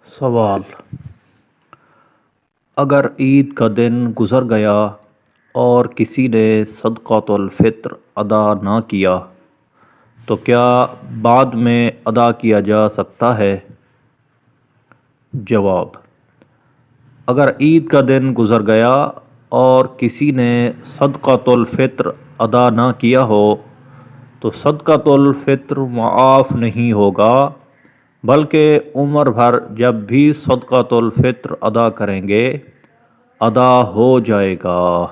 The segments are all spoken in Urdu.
سوال: اگر عید کا دن گزر گیا اور کسی نے صدقۃ الفطر ادا نہ کیا تو کیا بعد میں ادا کیا جا سکتا ہے؟ جواب: اگر عید کا دن گزر گیا اور کسی نے صدقۃ الفطر ادا نہ کیا ہو تو صدقۃ الفطر معاف نہیں ہوگا، بلکہ عمر بھر جب بھی صدقۃ الفطر ادا کریں گے ادا ہو جائے گا۔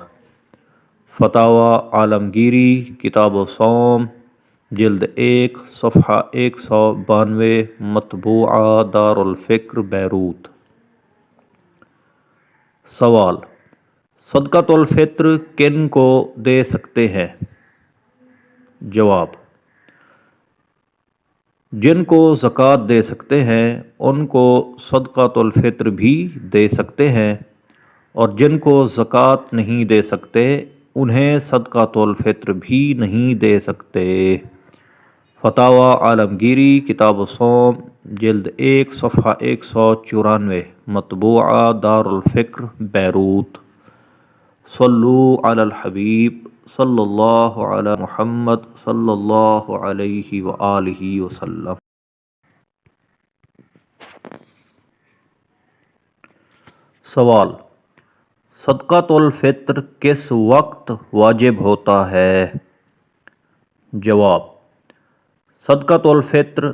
فتاوی عالمگیری کتاب الصوم جلد 1 صفحہ 192 مطبوعہ دارالفکر بیروت۔ سوال: صدقۃ الفطر کن کو دے سکتے ہیں؟ جواب: جن کو زکوٰۃ دے سکتے ہیں ان کو صدقۃ الفطر بھی دے سکتے ہیں، اور جن کو زکوٰۃ نہیں دے سکتے انہیں صدقۃ الفطر بھی نہیں دے سکتے۔ فتاوی عالمگیری کتاب الصوم جلد 1 صفحہ 194 مطبوعہ دارالفکر بیروت۔ صلو علی الحبیب صلی اللہ علی محمد صلی اللہ علیہ وآلہ وسلم۔ سوال: صدقۃ الفطر کس وقت واجب ہوتا ہے؟ جواب: صدقۃ الفطر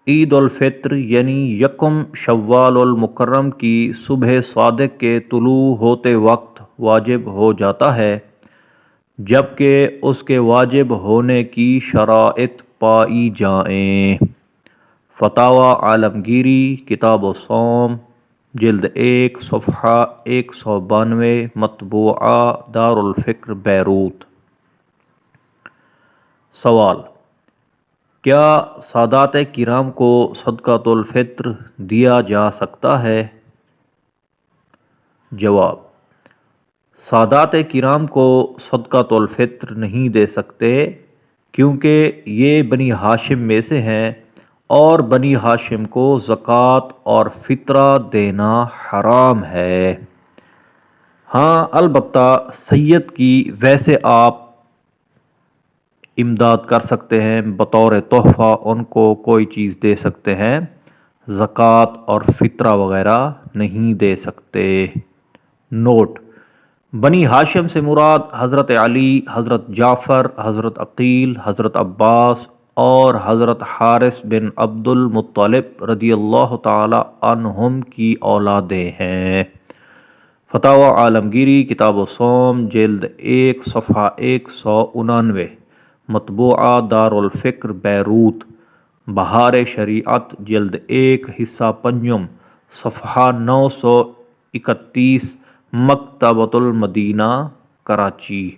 عید الفطر یعنی یکم شوال المکرم کی صبح صادق کے طلوع ہوتے وقت واجب ہو جاتا ہے، جبکہ اس کے واجب ہونے کی شرائط پائی جائیں۔ فتاوی عالمگیری کتاب الصوم جلد 1 صفحہ 192 مطبوعہ دارالفکر بیروت۔ سوال: کیا سادات کرام کو صدقۃ الفطر دیا جا سکتا ہے؟ جواب: سادات کرام کو صدقۃ الفطر نہیں دے سکتے، کیونکہ یہ بنی ہاشم میں سے ہیں اور بنی ہاشم کو زکوٰۃ اور فطرہ دینا حرام ہے۔ ہاں البتہ سید کی ویسے آپ امداد کر سکتے ہیں، بطور تحفہ ان کو کوئی چیز دے سکتے ہیں، زکوٰۃ اور فطرہ وغیرہ نہیں دے سکتے۔ نوٹ: بنی ہاشم سے مراد حضرت علی، حضرت جعفر، حضرت عقیل، حضرت عباس اور حضرت حارث بن عبد المطلب رضی اللہ تعالی عنہم کی اولادیں ہیں۔ فتاوی عالمگیری کتاب الصوم جلد 1 صفحہ 199 مطبوعہ دارالفکر بیروت۔ بہار شریعت جلد 1 حصہ پنجم صفحہ 931 مکتبۃ المدینہ کراچی۔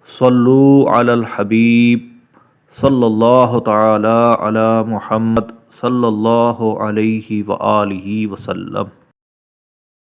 صلو علی الحبیب صلی اللہ تعالی علی محمد صلی اللہ علیہ وآلہ وسلم۔